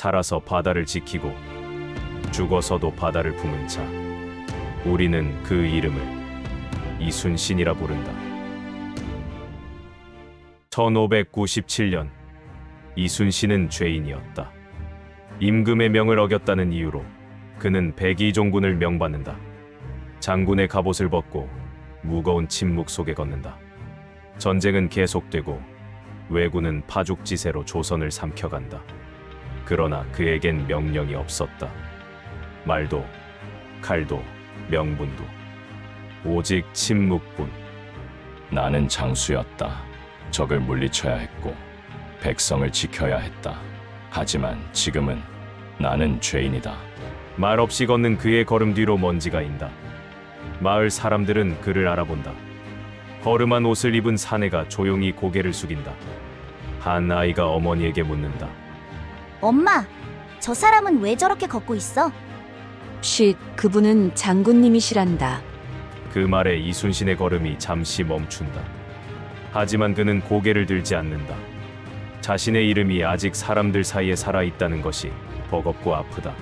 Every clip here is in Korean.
살아서 바다를 지키고 죽어서도 바다를 품은 자. 우리는 그 이름을 이순신이라 부른다. 1597년 이순신은 죄인이었다. 임금의 명을 어겼다는 이유로 그는 백의종군을 명받는다. 장군의 갑옷을 벗고 무거운 침묵 속에 걷는다. 전쟁은 계속되고 왜군은 파죽지세로 조선을 삼켜간다. 그러나 그에겐 명령이 없었다. 말도 칼도 명분도 오직 침묵뿐. 나는 장수였다. 적을 물리쳐야 했고 백성을 지켜야 했다. 하지만 지금은 나는 죄인이다. 말없이 걷는 그의 걸음 뒤로 먼지가 인다. 마을 사람들은 그를 알아본다. 허름한 옷을 입은 사내가 조용히 고개를 숙인다. 한 아이가 어머니에게 묻는다. 엄마, 저 사람은 왜 저렇게 걷고 있어? 쉿, 그분은 장군님이시란다. 그 말에 이순신의 걸음이 잠시 멈춘다. 하지만 그는 고개를 들지 않는다. 자신의 이름이 아직 사람들 사이에 살아있다는 것이 버겁고 아프다.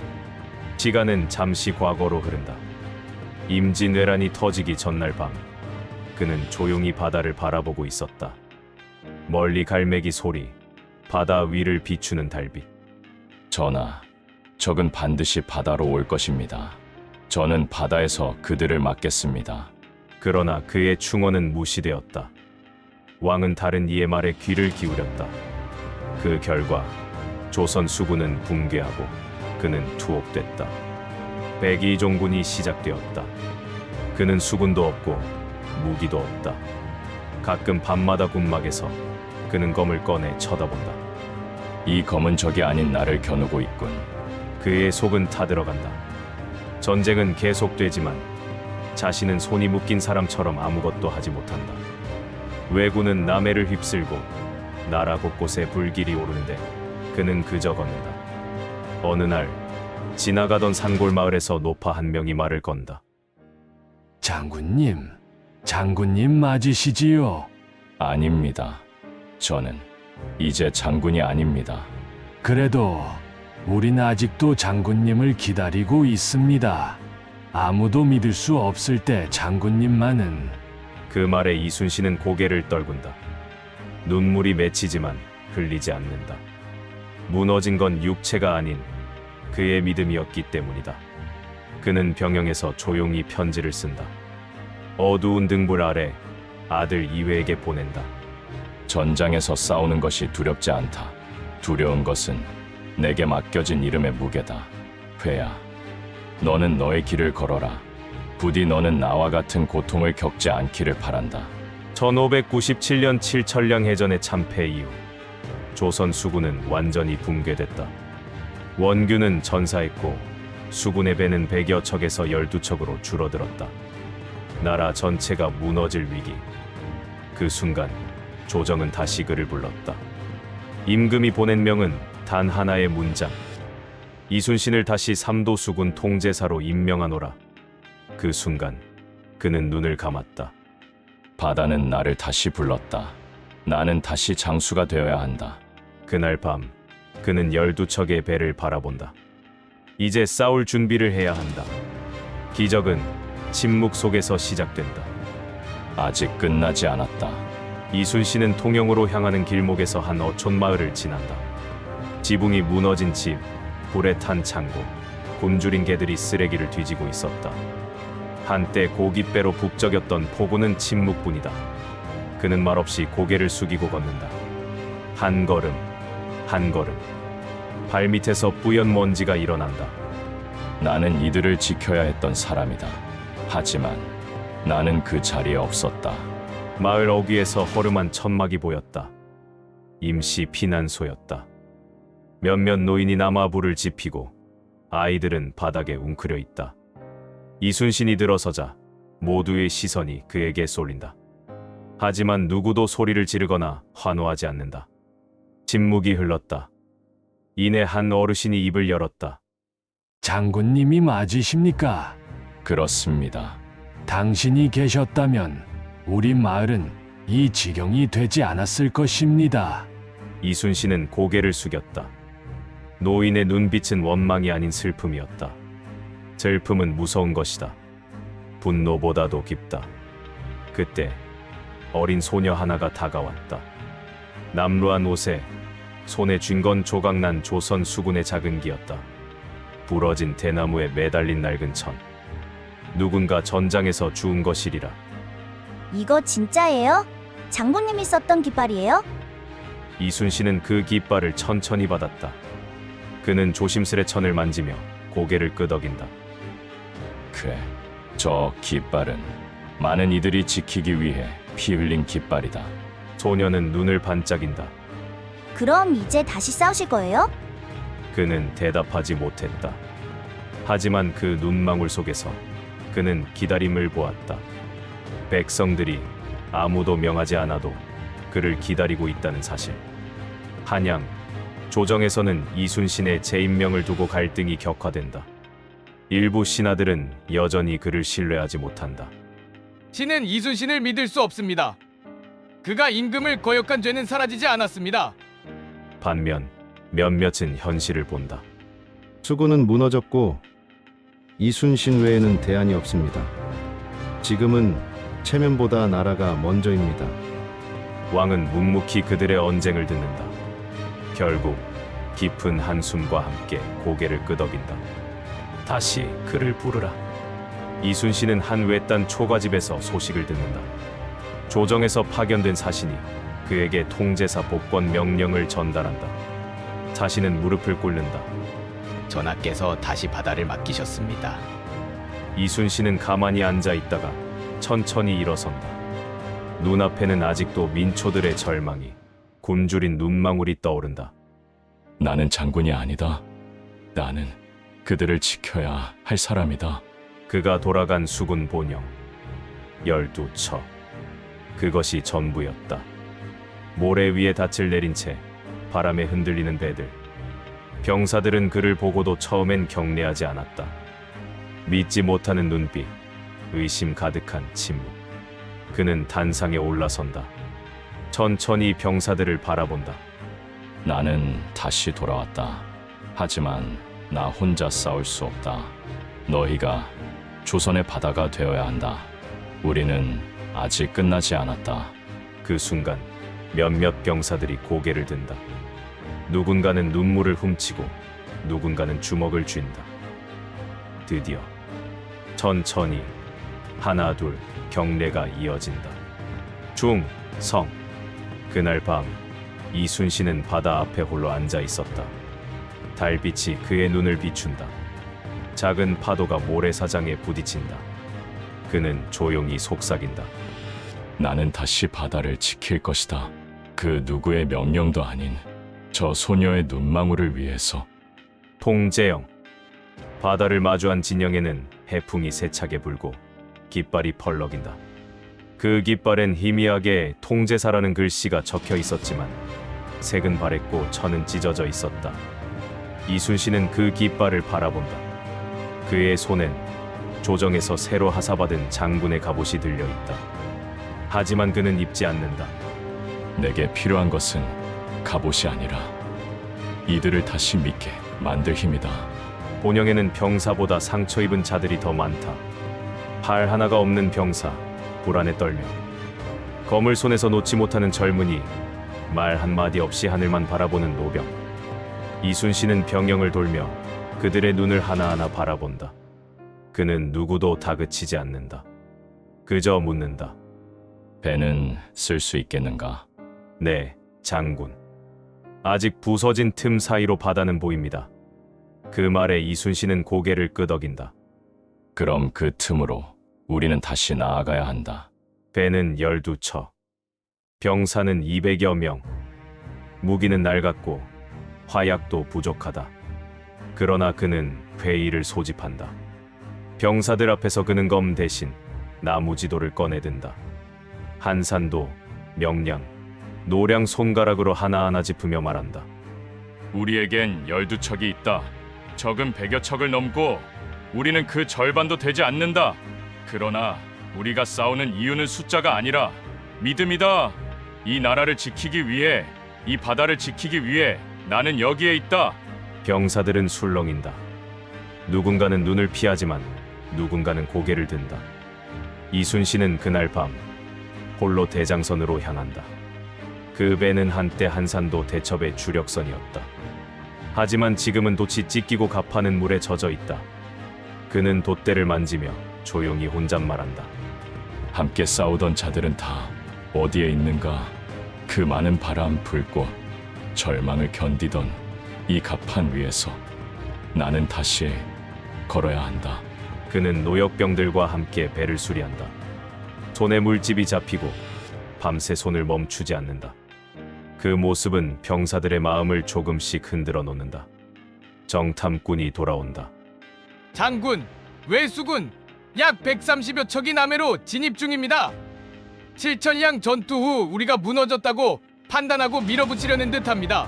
시간은 잠시 과거로 흐른다. 임진왜란이 터지기 전날 밤, 그는 조용히 바다를 바라보고 있었다. 멀리 갈매기 소리, 바다 위를 비추는 달빛. 전하, 적은 반드시 바다로 올 것입니다. 저는 바다에서 그들을 막겠습니다. 그러나 그의 충언은 무시되었다. 왕은 다른 이의 말에 귀를 기울였다. 그 결과 조선 수군은 붕괴하고 그는 투옥됐다. 백의종군이 시작되었다. 그는 수군도 없고 무기도 없다. 가끔 밤마다 군막에서 그는 검을 꺼내 쳐다본다. 이 검은 적이 아닌 나를 겨누고 있군. 그의 속은 타들어간다. 전쟁은 계속되지만 자신은 손이 묶인 사람처럼 아무것도 하지 못한다. 왜군은 남해를 휩쓸고 나라 곳곳에 불길이 오르는데 그는 그저 걷는다. 어느 날 지나가던 산골 마을에서 노파 한 명이 말을 건다. 장군님 맞으시지요? 아닙니다. 저는 이제 장군이 아닙니다. 그래도 우린 아직도 장군님을 기다리고 있습니다. 아무도 믿을 수 없을 때 장군님만은. 그 말에 이순신은 고개를 떨군다. 눈물이 맺히지만 흘리지 않는다. 무너진 건 육체가 아닌 그의 믿음이었기 때문이다. 그는 병영에서 조용히 편지를 쓴다. 어두운 등불 아래 아들 이회에게 보낸다. 전장에서 싸우는 것이 두렵지 않다. 두려운 것은 내게 맡겨진 이름의 무게다. 회야, 너는 너의 길을 걸어라. 부디 너는 나와 같은 고통을 겪지 않기를 바란다. 1597년 칠천량 해전의 참패 이후 조선 수군은 완전히 붕괴됐다. 원균은 전사했고 수군의 배는 100여 척에서 12척으로 줄어들었다. 나라 전체가 무너질 위기. 그 순간 조정은 다시 그를 불렀다. 임금이 보낸 명은 단 하나의 문장. 이순신을 다시 삼도 수군 통제사로 임명하노라. 그 순간 그는 눈을 감았다. 바다는 나를 다시 불렀다. 나는 다시 장수가 되어야 한다. 그날 밤 그는 12척의 배를 바라본다. 이제 싸울 준비를 해야 한다. 기적은 침묵 속에서 시작된다. 아직 끝나지 않았다. 이순신은 통영으로 향하는 길목에서 한 어촌 마을을 지난다. 지붕이 무너진 집, 불에 탄 창고, 굶주린 개들이 쓰레기를 뒤지고 있었다. 한때 고깃배로 북적였던 포구는 침묵뿐이다. 그는 말없이 고개를 숙이고 걷는다. 한 걸음, 한 걸음. 발밑에서 뿌연 먼지가 일어난다. 나는 이들을 지켜야 했던 사람이다. 하지만 나는 그 자리에 없었다. 마을 어귀에서 허름한 천막이 보였다. 임시 피난소였다. 몇몇 노인이 나무불을 지피고 아이들은 바닥에 웅크려 있다. 이순신이 들어서자 모두의 시선이 그에게 쏠린다. 하지만 누구도 소리를 지르거나 환호하지 않는다. 침묵이 흘렀다. 이내 한 어르신이 입을 열었다. 장군님이 맞으십니까? 그렇습니다. 당신이 계셨다면 우리 마을은 이 지경이 되지 않았을 것입니다. 이순신은 고개를 숙였다. 노인의 눈빛은 원망이 아닌 슬픔이었다. 슬픔은 무서운 것이다. 분노보다도 깊다. 그때 어린 소녀 하나가 다가왔다. 남루한 옷에 손에 쥔 건 조각난 조선 수군의 작은 기였다. 부러진 대나무에 매달린 낡은 천. 누군가 전장에서 주운 것이리라. 이거 진짜예요? 장군님이 썼던 깃발이에요? 이순신은 그 깃발을 천천히 받았다. 그는 조심스레 천을 만지며 고개를 끄덕인다. 그래, 저 깃발은 많은 이들이 지키기 위해 피 흘린 깃발이다. 소녀는 눈을 반짝인다. 그럼 이제 다시 싸우실 거예요? 그는 대답하지 못했다. 하지만 그 눈망울 속에서 그는 기다림을 보았다. 백성들이 아무도 명하지 않아도 그를 기다리고 있다는 사실. 한양, 조정에서는 이순신의 재임명을 두고 갈등이 격화된다. 일부 신하들은 여전히 그를 신뢰하지 못한다. 신은 이순신을 믿을 수 없습니다. 그가 임금을 거역한 죄는 사라지지 않았습니다. 반면 몇몇은 현실을 본다. 수군은 무너졌고 이순신 외에는 대안이 없습니다. 지금은 체면보다 나라가 먼저입니다. 왕은 묵묵히 그들의 언쟁을 듣는다. 결국 깊은 한숨과 함께 고개를 끄덕인다. 다시 그를 부르라. 이순신은 한 외딴 초가집에서 소식을 듣는다. 조정에서 파견된 사신이 그에게 통제사 복권 명령을 전달한다. 자신은 무릎을 꿇는다. 전하께서 다시 바다를 맡기셨습니다. 이순신은 가만히 앉아 있다가 천천히 일어선다. 눈앞에는 아직도 민초들의 절망이 굶주린 눈망울이 떠오른다. 나는 장군이 아니다. 나는 그들을 지켜야 할 사람이다. 그가 돌아간 수군 본영 12처. 그것이 전부였다. 모래 위에 닻을 내린 채 바람에 흔들리는 배들. 병사들은 그를 보고도 처음엔 경례하지 않았다. 믿지 못하는 눈빛, 의심 가득한 침묵. 그는 단상에 올라선다. 천천히 병사들을 바라본다. 나는 다시 돌아왔다. 하지만 나 혼자 싸울 수 없다. 너희가 조선의 바다가 되어야 한다. 우리는 아직 끝나지 않았다. 그 순간 몇몇 병사들이 고개를 든다. 누군가는 눈물을 훔치고 누군가는 주먹을 쥔다. 드디어 천천히 하나 둘 경례가 이어진다. 중, 성. 그날 밤 이순신은 바다 앞에 홀로 앉아 있었다. 달빛이 그의 눈을 비춘다. 작은 파도가 모래사장에 부딪힌다. 그는 조용히 속삭인다. 나는 다시 바다를 지킬 것이다. 그 누구의 명령도 아닌 저 소녀의 눈망울을 위해서. 통제영. 바다를 마주한 진영에는 해풍이 세차게 불고 깃발이 펄럭인다. 그 깃발엔 희미하게 통제사라는 글씨가 적혀 있었지만 색은 바랬고 천은 찢어져 있었다. 이순신은 그 깃발을 바라본다. 그의 손엔 조정에서 새로 하사받은 장군의 갑옷이 들려있다. 하지만 그는 입지 않는다. 내게 필요한 것은 갑옷이 아니라 이들을 다시 믿게 만들 힘이다. 본영에는 병사보다 상처 입은 자들이 더 많다. 팔 하나가 없는 병사, 불안에 떨며 검을 손에서 놓지 못하는 젊은이, 말 한마디 없이 하늘만 바라보는 노병. 이순신은 병영을 돌며 그들의 눈을 하나하나 바라본다. 그는 누구도 다그치지 않는다. 그저 묻는다. 배는 쓸 수 있겠는가? 네, 장군. 아직 부서진 틈 사이로 바다는 보입니다. 그 말에 이순신은 고개를 끄덕인다. 그럼 그 틈으로 우리는 다시 나아가야 한다. 배는 12처. 병사는 200여 명. 무기는 낡았고 화약도 부족하다. 그러나 그는 회의를 소집한다. 병사들 앞에서 그는 검 대신 나무지도를 꺼내든다. 한산도, 명량, 노량 손가락으로 하나하나 짚으며 말한다. 우리에겐 12척이 있다. 적은 100여 척을 넘고 우리는 그 절반도 되지 않는다. 그러나 우리가 싸우는 이유는 숫자가 아니라 믿음이다. 이 나라를 지키기 위해, 이 바다를 지키기 위해 나는 여기에 있다. 병사들은 술렁인다. 누군가는 눈을 피하지만 누군가는 고개를 든다. 이순신은 그날 밤 홀로 대장선으로 향한다. 그 배는 한때 한산도 대첩의 주력선이었다. 하지만 지금은 돛이 찢기고 가파는 물에 젖어 있다. 그는 돛대를 만지며 조용히 혼잣말한다. 함께 싸우던 자들은 다 어디에 있는가? 그 많은 바람, 불꽃, 절망을 견디던 이 갑판 위에서 나는 다시 걸어야 한다. 그는 노역병들과 함께 배를 수리한다. 손에 물집이 잡히고 밤새 손을 멈추지 않는다. 그 모습은 병사들의 마음을 조금씩 흔들어 놓는다. 정탐꾼이 돌아온다. 장군, 외수군 약 130여 척이 남해로 진입 중입니다. 칠천량 전투 후 우리가 무너졌다고 판단하고 밀어붙이려는 듯합니다.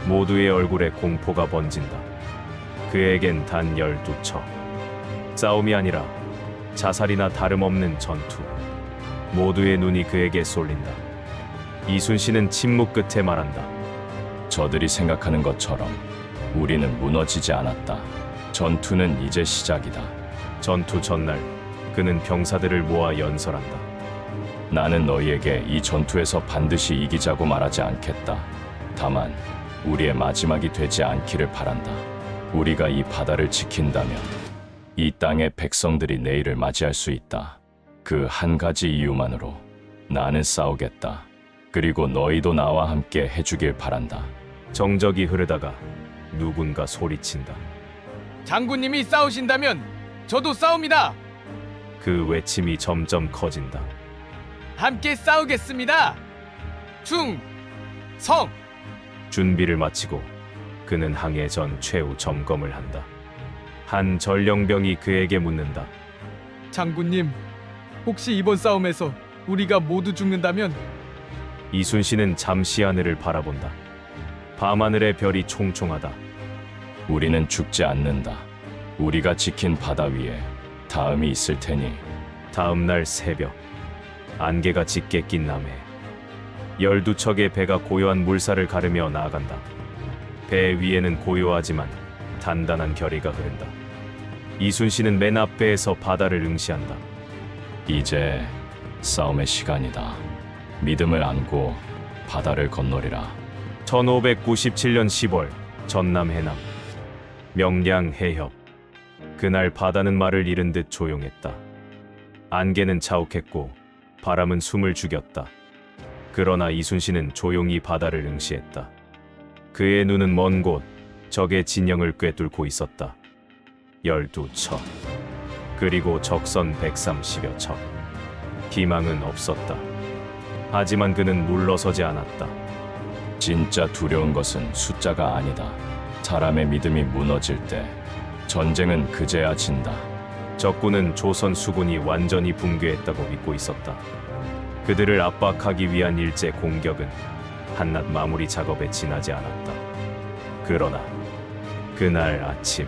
모두의 얼굴에 공포가 번진다. 그에겐 단 12척. 싸움이 아니라 자살이나 다름없는 전투. 모두의 눈이 그에게 쏠린다. 이순신은 침묵 끝에 말한다. 저들이 생각하는 것처럼 우리는 무너지지 않았다. 전투는 이제 시작이다. 전투 전날 그는 병사들을 모아 연설한다. 나는 너희에게 이 전투에서 반드시 이기자고 말하지 않겠다. 다만 우리의 마지막이 되지 않기를 바란다. 우리가 이 바다를 지킨다면 이 땅의 백성들이 내일을 맞이할 수 있다. 그 한 가지 이유만으로 나는 싸우겠다. 그리고 너희도 나와 함께 해주길 바란다. 정적이 흐르다가 누군가 소리친다. 장군님이 싸우신다면 저도 싸웁니다. 그 외침이 점점 커진다. 함께 싸우겠습니다. 성! 준비를 마치고 그는 항해 전 최후 점검을 한다. 한 전령병이 그에게 묻는다. 장군님, 혹시 이번 싸움에서 우리가 모두 죽는다면? 이순신은 잠시 하늘을 바라본다. 밤하늘의 별이 총총하다. 우리는 죽지 않는다. 우리가 지킨 바다 위에 다음이 있을 테니. 다음 날 새벽 안개가 짙게 낀 남해 12척의 배가 고요한 물살을 가르며 나아간다. 배 위에는 고요하지만 단단한 결의가 흐른다. 이순신은 맨 앞배에서 바다를 응시한다. 이제 싸움의 시간이다. 믿음을 안고 바다를 건너리라. 1597년 10월 전남 해남 명량 해협. 그날 바다는 말을 잃은 듯 조용했다. 안개는 자욱했고 바람은 숨을 죽였다. 그러나 이순신은 조용히 바다를 응시했다. 그의 눈은 먼 곳 적의 진영을 꿰뚫고 있었다. 12척 그리고 적선 130여 척. 희망은 없었다. 하지만 그는 물러서지 않았다. 진짜 두려운 것은 숫자가 아니다. 사람의 믿음이 무너질 때 전쟁은 그제야 진다. 적군은 조선 수군이 완전히 붕괴했다고 믿고 있었다. 그들을 압박하기 위한 일제 공격은 한낱 마무리 작업에 지나지 않았다. 그러나 그날 아침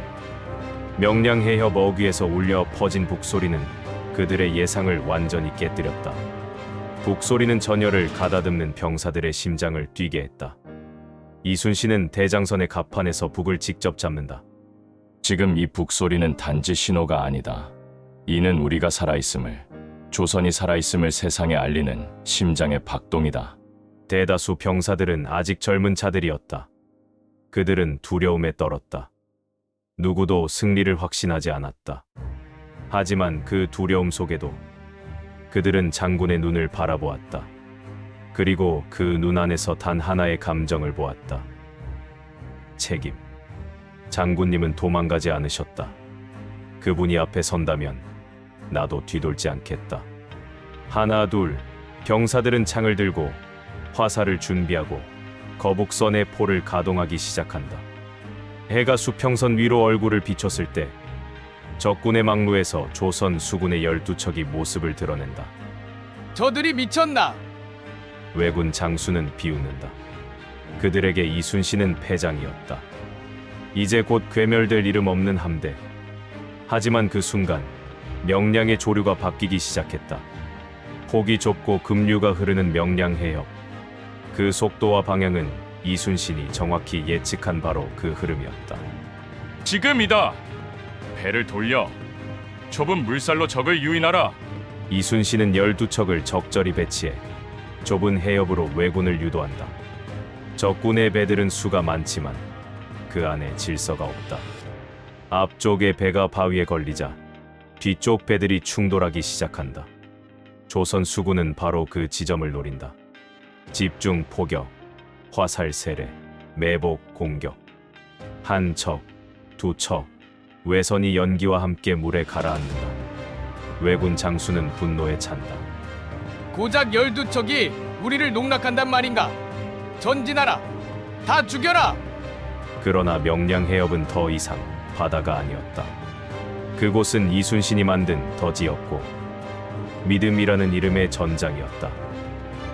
명량 해협 어귀에서 울려 퍼진 북소리는 그들의 예상을 완전히 깨뜨렸다. 북소리는 전열을 가다듬는 병사들의 심장을 뛰게 했다. 이순신은 대장선의 갑판에서 북을 직접 잡는다. 지금 이 북소리는 단지 신호가 아니다. 이는 우리가 살아있음을, 조선이 살아있음을 세상에 알리는 심장의 박동이다. 대다수 병사들은 아직 젊은 자들이었다. 그들은 두려움에 떨었다. 누구도 승리를 확신하지 않았다. 하지만 그 두려움 속에도 그들은 장군의 눈을 바라보았다. 그리고 그 눈 안에서 단 하나의 감정을 보았다. 책임. 장군님은 도망가지 않으셨다. 그분이 앞에 선다면 나도 뒤돌지 않겠다. 하나 둘 병사들은 창을 들고 화살을 준비하고 거북선의 포를 가동하기 시작한다. 해가 수평선 위로 얼굴을 비췄을 때 적군의 막루에서 조선 수군의 12척이 모습을 드러낸다. 저들이 미쳤나? 왜군 장수는 비웃는다. 그들에게 이순신은 패장이었다. 이제 곧 괴멸될 이름 없는 함대. 하지만 그 순간 명량의 조류가 바뀌기 시작했다. 폭이 좁고 급류가 흐르는 명량 해협. 그 속도와 방향은 이순신이 정확히 예측한 바로 그 흐름이었다. 지금이다. 배를 돌려 좁은 물살로 적을 유인하라. 이순신은 12척을 적절히 배치해 좁은 해협으로 왜군을 유도한다. 적군의 배들은 수가 많지만 그 안에 질서가 없다. 앞쪽의 배가 바위에 걸리자 뒤쪽 배들이 충돌하기 시작한다. 조선 수군은 바로 그 지점을 노린다. 집중 포격, 화살 세례, 매복 공격. 한 척, 두 척, 외선이 연기와 함께 물에 가라앉는다. 왜군 장수는 분노에 찬다. 고작 12척이 우리를 농락한단 말인가? 전진하라! 다 죽여라! 그러나 명량 해협은 더 이상 바다가 아니었다. 그곳은 이순신이 만든 덫이었고 믿음이라는 이름의 전장이었다.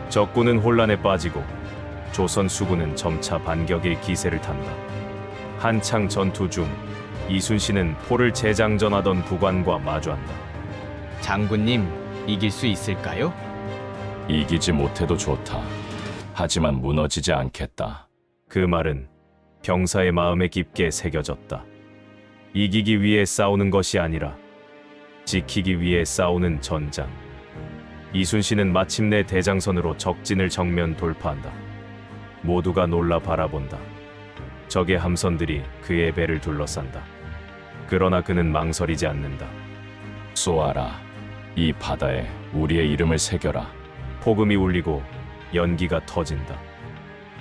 적군은 혼란에 빠지고 조선 수군은 점차 반격의 기세를 탄다. 한창 전투 중 이순신은 포를 재장전하던 부관과 마주한다. 장군님, 이길 수 있을까요? 이기지 못해도 좋다. 하지만 무너지지 않겠다. 그 말은 병사의 마음에 깊게 새겨졌다. 이기기 위해 싸우는 것이 아니라 지키기 위해 싸우는 전장. 이순신은 마침내 대장선으로 적진을 정면 돌파한다. 모두가 놀라 바라본다. 적의 함선들이 그의 배를 둘러싼다. 그러나 그는 망설이지 않는다. 쏘아라. 이 바다에 우리의 이름을 새겨라. 폭음이 울리고 연기가 터진다.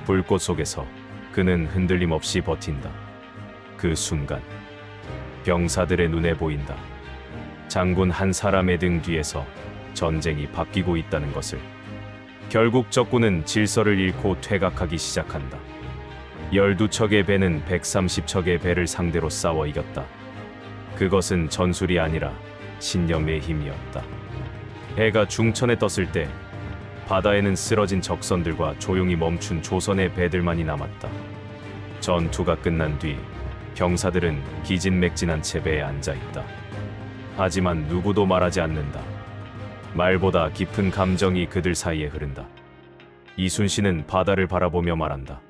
불꽃 속에서 그는 흔들림 없이 버틴다. 그 순간 병사들의 눈에 보인다. 장군 한 사람의 등 뒤에서 전쟁이 바뀌고 있다는 것을. 결국 적군은 질서를 잃고 퇴각하기 시작한다. 12척의 배는 130척의 배를 상대로 싸워 이겼다. 그것은 전술이 아니라 신념의 힘이었다. 해가 중천에 떴을 때 바다에는 쓰러진 적선들과 조용히 멈춘 조선의 배들만이 남았다. 전투가 끝난 뒤 병사들은 기진맥진한 채 배에 앉아 있다. 하지만 누구도 말하지 않는다. 말보다 깊은 감정이 그들 사이에 흐른다. 이순신은 바다를 바라보며 말한다.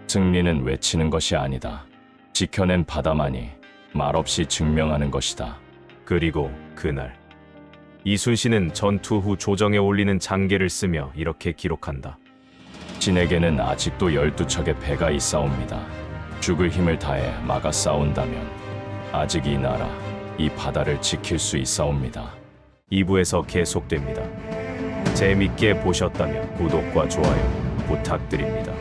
승리는 외치는 것이 아니다. 지켜낸 바다만이 말없이 증명하는 것이다. 그리고 그날 이순신은 전투 후 조정에 올리는 장계를 쓰며 이렇게 기록한다. 신에게는 아직도 12척의 배가 있사옵니다. 죽을 힘을 다해 막아 싸운다면 아직 이 나라, 이 바다를 지킬 수 있사옵니다. 2부에서 계속됩니다. 재밌게 보셨다면 구독과 좋아요 부탁드립니다.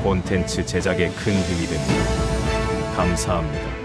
콘텐츠 제작에 큰 힘이 됩니다. 감사합니다.